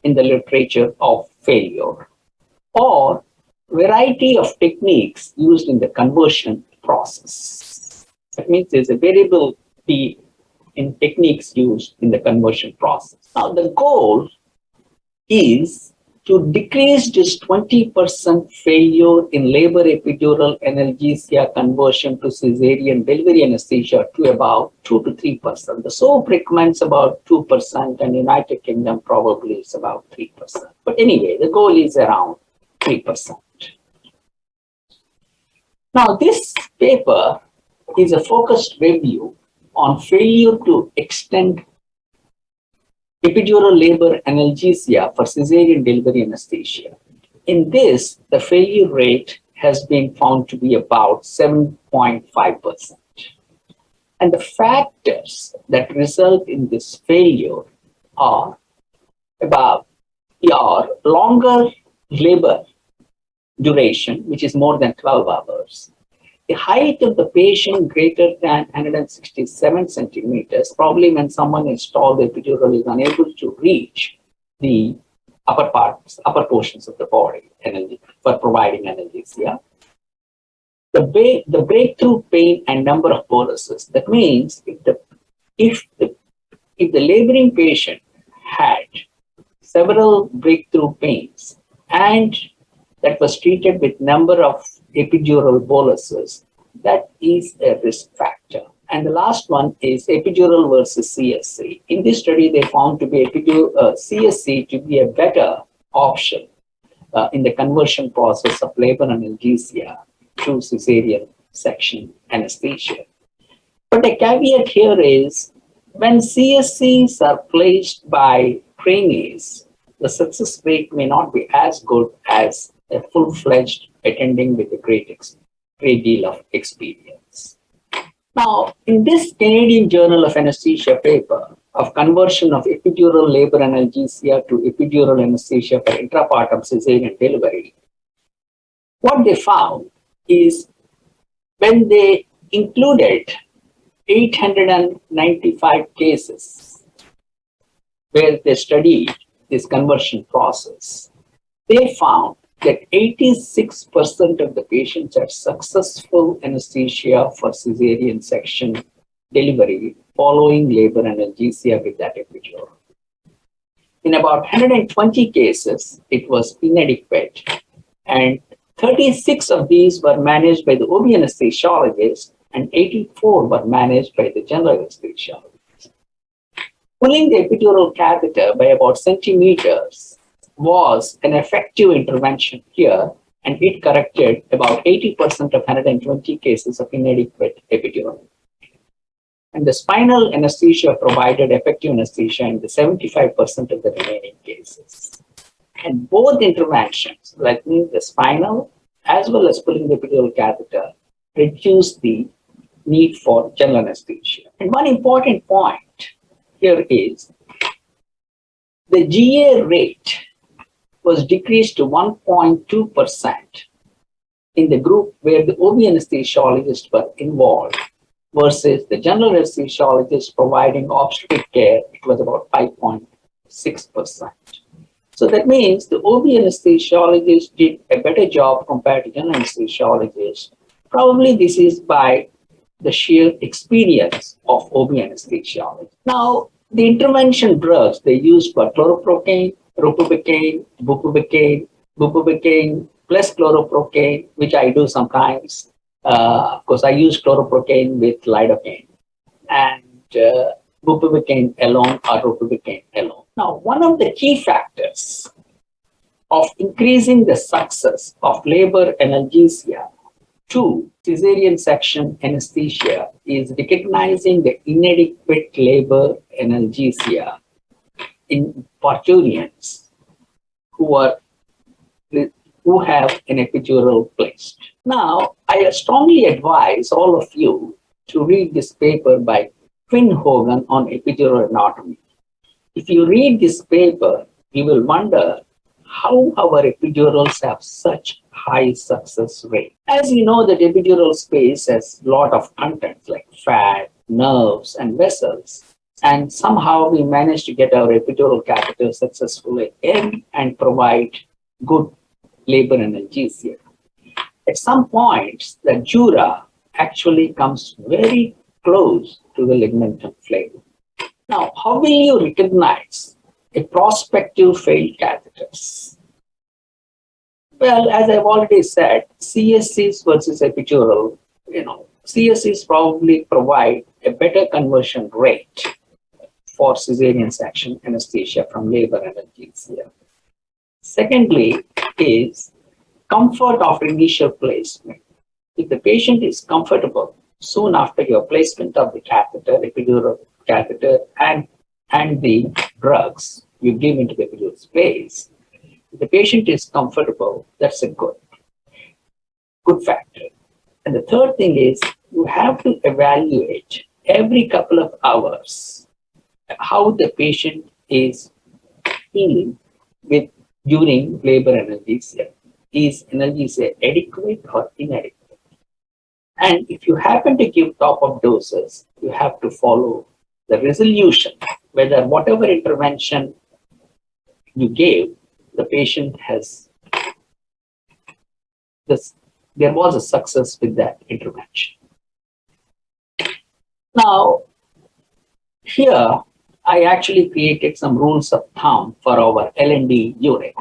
in the literature of failure, or variety of techniques used in the conversion process. That means there's a variability in techniques used in the conversion process. Now, the goal is to decrease this 20% failure in labor epidural analgesia conversion to cesarean delivery anesthesia to about 2 to 3%. The SOAP recommends about 2%, and United Kingdom probably is about 3%. But anyway, the goal is around 3%. Now, this paper is a focused review on failure to extend epidural labor analgesia for cesarean delivery anesthesia. In this, the failure rate has been found to be about 7.5%. And the factors that result in this failure are longer labor duration, which is more than 12 hours, the height of the patient greater than 167 centimeters. Probably when someone is tall, the epidural is unable to reach the upper portions of the body for providing analgesia. The breakthrough pain and number of boluses. That means if the laboring patient had several breakthrough pains and that was treated with number of epidural boluses, that is a risk factor. And the last one is epidural versus CSC. In this study, they found to be CSC to be a better option in the conversion process of labor analgesia to cesarean section anesthesia. But the caveat here is when CSCs are placed by trainees, the success rate may not be as good as a full-fledged attending with a great deal of experience. Now, in this Canadian Journal of Anesthesia paper of conversion of epidural labor analgesia to epidural anesthesia for intrapartum cesarean delivery, what they found is when they included 895 cases where they studied this conversion process, they found that 86% of the patients had successful anesthesia for cesarean section delivery following labor analgesia with that epidural. In about 120 cases, it was inadequate, and 36 of these were managed by the OB anesthesiologist and 84 were managed by the general anesthesiologist. Pulling the epidural catheter by about centimeters was an effective intervention here, and it corrected about 80% of 120 cases of inadequate epidural. And the spinal anesthesia provided effective anesthesia in the 75% of the remaining cases. And both interventions, like the spinal as well as pulling the epidural catheter, reduced the need for general anesthesia. And one important point here is the GA rate was decreased to 1.2% in the group where the OB anesthesiologists were involved versus the general anesthesiologist providing obstetric care, it was about 5.6%. So that means the OB anesthesiologist did a better job compared to general anesthesiologist. Probably this is by the sheer experience of OB anesthesiology. Now, the intervention drugs they used were chloroprocaine, ropivacaine, bupivacaine plus chloroprocaine, which I do sometimes. Of course, I use chloroprocaine with lidocaine, and bupivacaine alone or ropivacaine alone. Now, one of the key factors of increasing the success of labor analgesia to cesarean section anesthesia is recognizing the inadequate labor analgesia in parturients who have an epidural placed. Now, I strongly advise all of you to read this paper by Quinn Hogan on epidural anatomy. If you read this paper, you will wonder how our epidurals have such high success rate. As you know, the epidural space has a lot of contents like fat, nerves, and vessels. And somehow we managed to get our epidural catheter successfully in and provide good labor analgesia. At some points, the dura actually comes very close to the ligamentum flavum. Now, how will you recognize a prospective failed catheters? Well, as I've already said, CSCs versus epidural, CSCs probably provide a better conversion rate for cesarean section anesthesia from labor analgesia. Secondly is comfort of initial placement. If the patient is comfortable soon after your placement of the catheter, epidural catheter, and the drugs you give into the epidural space, if the patient is comfortable, that's a good factor. And the third thing is you have to evaluate every couple of hours how the patient is feeling during labor analgesia. Is analgesia adequate or inadequate? And if you happen to give top-up doses, you have to follow the resolution, whether whatever intervention you gave, the patient has there was a success with that intervention. Now, here I actually created some rules of thumb for our L&D unit.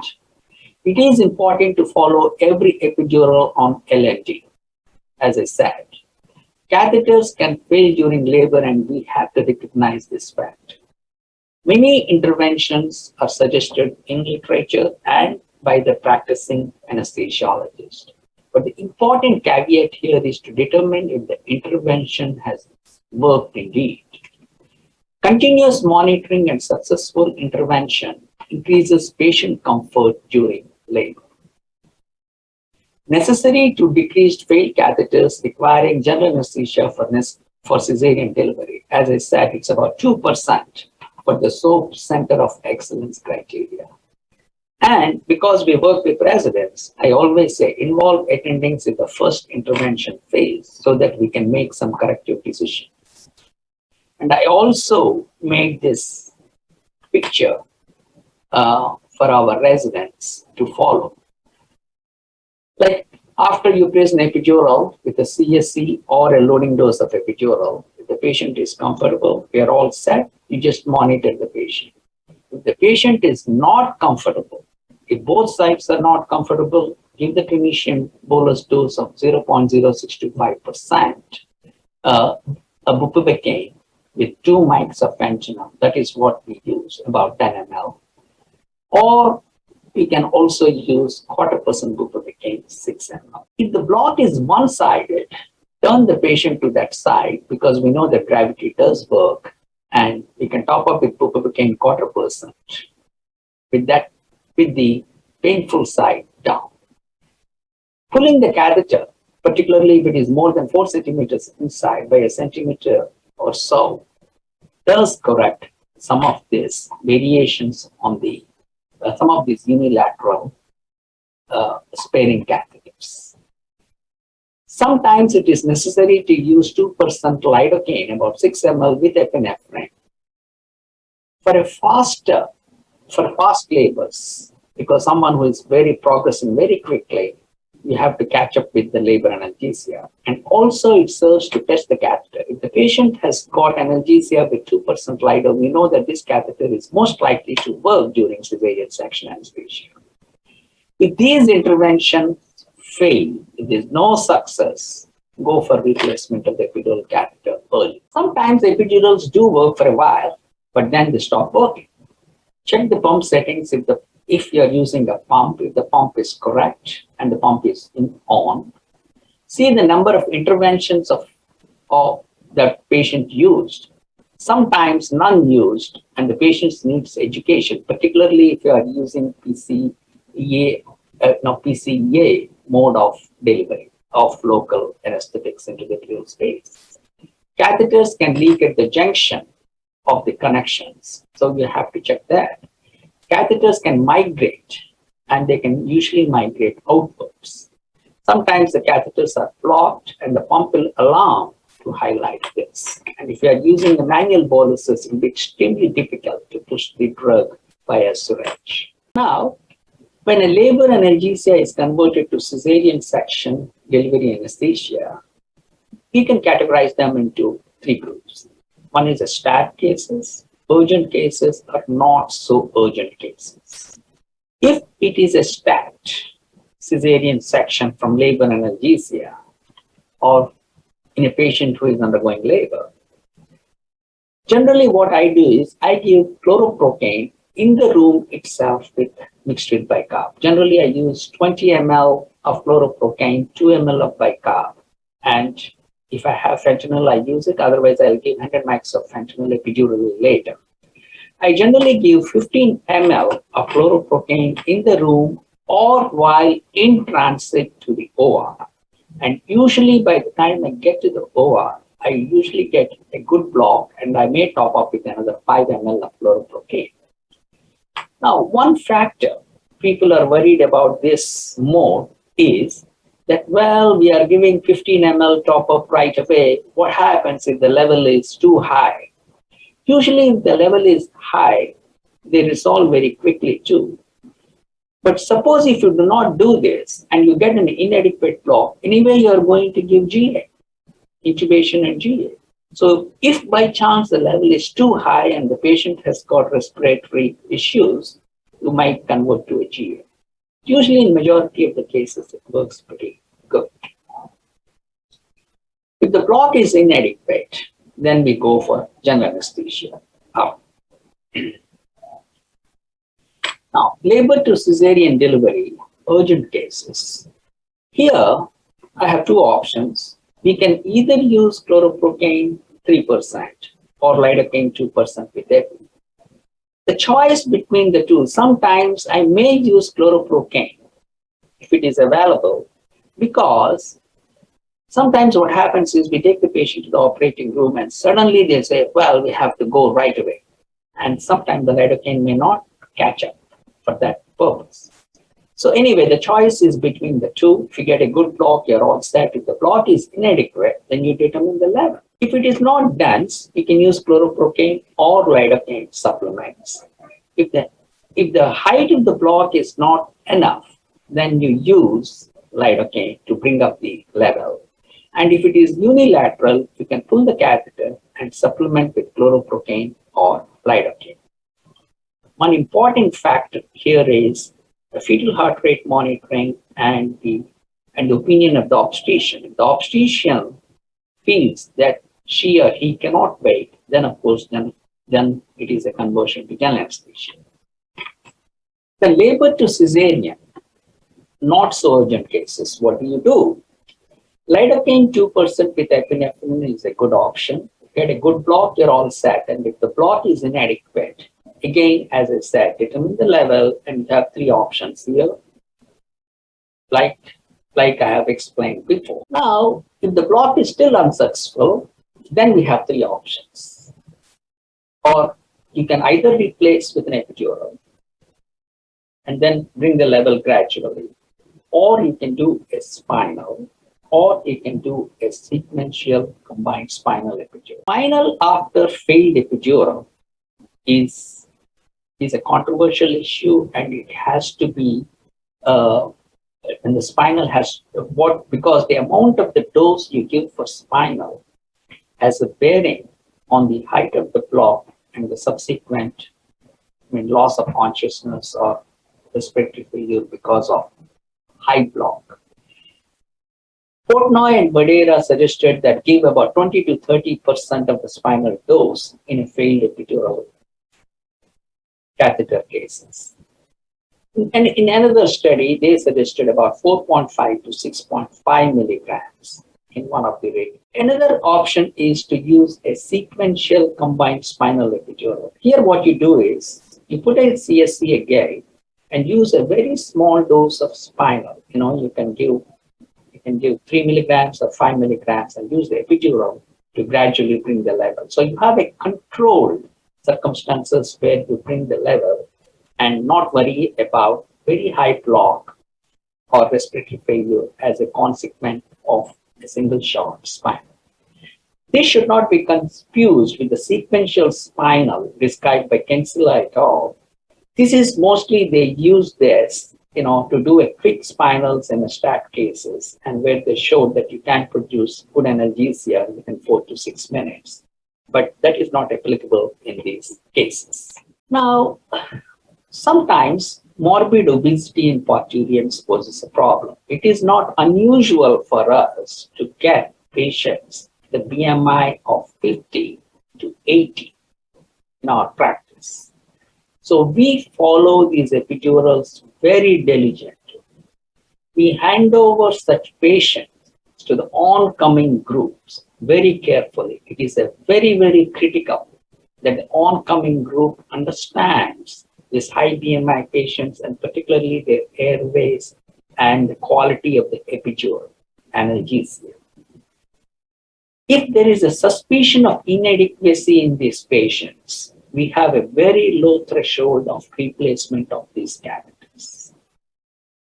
It is important to follow every epidural on L&D, as I said. Catheters can fail during labor, and we have to recognize this fact. Many interventions are suggested in literature and by the practicing anesthesiologist. But the important caveat here is to determine if the intervention has worked indeed. Continuous monitoring and successful intervention increases patient comfort during labor. Necessary to decrease failed catheters requiring general anesthesia for cesarean delivery. As I said, it's about 2% for the SOAP Center of Excellence criteria. And because we work with residents, I always say involve attendings in the first intervention phase so that we can make some corrective decisions. And I also made this picture for our residents to follow. Like after you place an epidural with a CSC or a loading dose of epidural, if the patient is comfortable, we are all set, you just monitor the patient. If the patient is not comfortable, if both sides are not comfortable, give the clinician bolus dose of 0.0625%, a bupivacaine with 2 mics of fentanyl. That is what we use, about 10 ml. Or we can also use 0.25% bupivacaine, 6 ml. If the block is one-sided, turn the patient to that side because we know that gravity does work, and we can top up with bupivacaine 0.25% with the painful side down. Pulling the catheter, particularly if it is more than 4 centimeters inside by a centimeter or so, does correct some of these variations on the some of these unilateral sparing catheters. Sometimes it is necessary to use 2% lidocaine, about 6 ml with epinephrine. For fast labors, because someone who is progressing very quickly, you have to catch up with the labor analgesia. And also it serves to test the catheter. If the patient has got analgesia with 2% lido, we know that this catheter is most likely to work during cesarean section anesthesia. If these interventions fail, if there is no success, go for replacement of the epidural catheter early. Sometimes epidurals do work for a while, but then they stop working. Check the pump settings if you are using a pump, if the pump is correct and the pump is on. See the number of interventions of that patient used. Sometimes none used, and the patient needs education, particularly if you are using PCA mode of delivery of local anesthetics into the epidural space. Catheters can leak at the junction of the connections, so you have to check that. Catheters can migrate, and they can usually migrate outwards. Sometimes the catheters are blocked, and the pump will alarm to highlight this. And if you are using the manual boluses, it will be extremely difficult to push the drug via syringe. Now, when a labor analgesia is converted to cesarean section delivery anesthesia, we can categorize them into 3 groups. One is a stat cases, urgent cases, or not so urgent cases. If it is a stat, cesarean section from labor analgesia, or in a patient who is undergoing labor, generally what I do is I give chloroprocaine in the room itself mixed with bicarb. Generally, I use 20 ml of chloroprocaine, 2 ml of bicarb, and if I have fentanyl, I use it. Otherwise, I'll give 100 mics of fentanyl epidurally later. I generally give 15 ml of chloroprocaine in the room or while in transit to the OR. And usually by the time I get to the OR, I usually get a good block, and I may top up with another 5 ml of chloroprocaine. Now, one factor people are worried about this more is that, well, we are giving 15 ml top up right away. What happens if the level is too high? Usually, if the level is high, they resolve very quickly too. But suppose if you do not do this and you get an inadequate block, anyway, you are going to give GA, intubation and GA. So if by chance the level is too high and the patient has got respiratory issues, you might convert to a GA. Usually in majority of the cases, it works pretty good. If the block is inadequate, then we go for general anesthesia. Now, labor to cesarean delivery, urgent cases. Here, I have two options. We can either use chloroprocaine 3% or lidocaine 2% with epi. The choice between the two, sometimes I may use chloroprocaine if it is available, because sometimes what happens is we take the patient to the operating room and suddenly they say, well, we have to go right away. And sometimes the lidocaine may not catch up for that purpose. So anyway, the choice is between the two. If you get a good block, you're all set. If the block is inadequate, then you determine the level. If it is not dense, you can use chloroprocaine or lidocaine supplements. If the height of the block is not enough, then you use lidocaine to bring up the level. And if it is unilateral, you can pull the catheter and supplement with chloroprocaine or lidocaine. One important factor here is the fetal heart rate monitoring and the opinion of the obstetrician. If the obstetrician feels that she or he cannot wait, then of course, then it is a conversion to general anesthesia. The labor to cesarean, not so urgent cases, what do you do? Lidocaine 2% with epinephrine is a good option. Get a good block, you're all set. And if the block is inadequate, again, as I said, determine the level, and you have three options here, like I have explained before. Now, if the block is still unsuccessful, then we have three options. Or you can either replace with an epidural and then bring the level gradually, or you can do a spinal, or you can do a sequential combined spinal epidural. Spinal after failed epidural is a controversial issue, and it has to be, and the spinal has, because the amount of the dose you give for spinal has a bearing on the height of the block and the subsequent, loss of consciousness or respiratory failure because of high block. Portnoy and Badera suggested that give about 20 to 30% of the spinal dose in a failed epidural catheter cases. And in another study, they suggested about 4.5 to 6.5 milligrams in one of the ratings. Another option is to use a sequential combined spinal epidural. Here what you do is, you put a CSC again and use a very small dose of spinal. You can give 3 milligrams or 5 milligrams and use the epidural to gradually bring the level. So you have a controlled circumstances where you bring the level and not worry about very high block or respiratory failure as a consequence of a single shot spinal. This should not be confused with the sequential spinal described by Kensila et al. This is mostly they use this, to do a quick spinal hemostat cases, and where they showed that you can produce good analgesia within 4 to 6 minutes. But that is not applicable in these cases. Now, sometimes morbid obesity in parturients poses a problem. It is not unusual for us to get patients with a BMI of 50 to 80 in our practice. So we follow these epidurals very diligently. We hand over such patients to the oncoming groups very carefully. It is a very, very critical that the oncoming group understands these high BMI patients, and particularly their airways and the quality of the epidural analgesia. If there is a suspicion of inadequacy in these patients, we have a very low threshold of replacement of these catheters.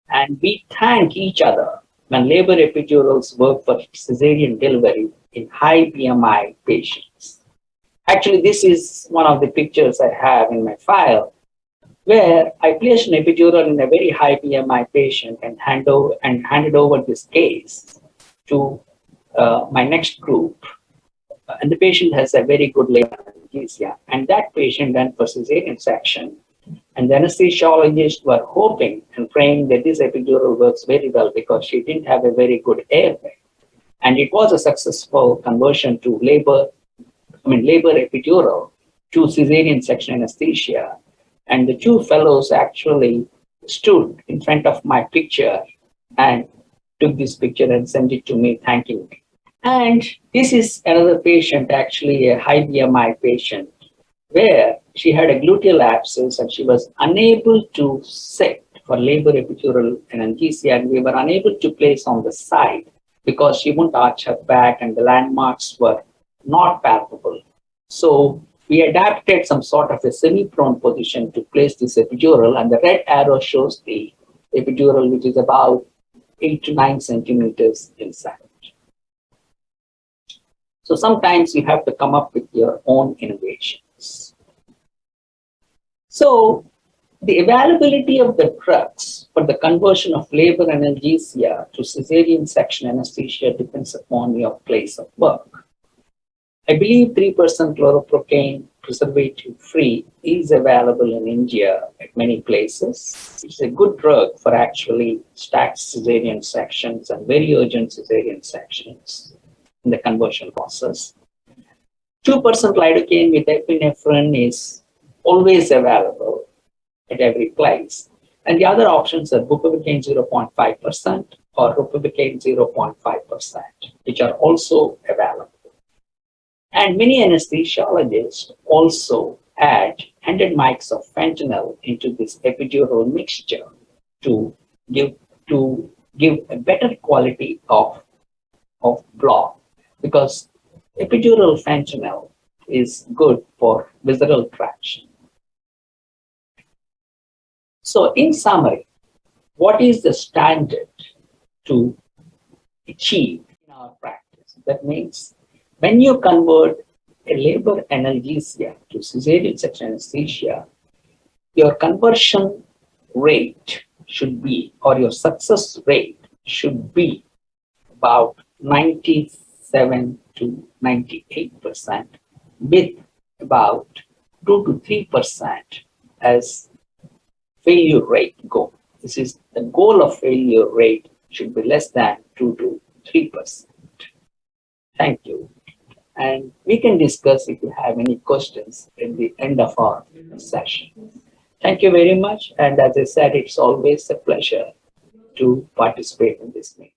And we thank each other when labor epidurals work for cesarean delivery in high BMI patients. Actually, this is one of the pictures I have in my file, where I placed an epidural in a very high BMI patient and handed over this case to my next group. And the patient has a very good labor analgesia. And that patient went for cesarean section. And the anesthesiologists were hoping and praying that this epidural works very well because she didn't have a very good airway. And it was a successful conversion to labor epidural to cesarean section anesthesia. And the two fellows actually stood in front of my picture and took this picture and sent it to me, thanking me. And this is another patient, actually a high BMI patient, where she had a gluteal abscess and she was unable to sit for labor epidural analgesia, and we were unable to place on the side because she wouldn't arch her back and the landmarks were not palpable. So we adapted some sort of a semi-prone position to place this epidural, and the red arrow shows the epidural, which is about 8 to 9 centimeters inside. So sometimes you have to come up with your own innovations. So the availability of the drugs for the conversion of labor analgesia to cesarean section anesthesia depends upon your place of work. I believe 3% chloroprocaine preservative-free is available in India at many places. It's a good drug for actually stacked cesarean sections and very urgent cesarean sections in the conversion process. 2% lidocaine with epinephrine is always available at every place. And the other options are bupivacaine 0.5% or ropivacaine 0.5%, which are also available. And many anesthesiologists also add 100 mics of fentanyl into this epidural mixture to give a better quality of block, because epidural fentanyl is good for visceral traction. So in summary, what is the standard to achieve in our practice? That means when you convert a labor analgesia to cesarean section anesthesia, your conversion rate should be, or your success rate should be about 97 to 98%, with about 2 to 3% as failure rate goal. This is the goal of failure rate should be less than 2 to 3%. Thank you. And we can discuss if you have any questions at the end of our session. Thank you very much. And as I said, it's always a pleasure to participate in this meeting.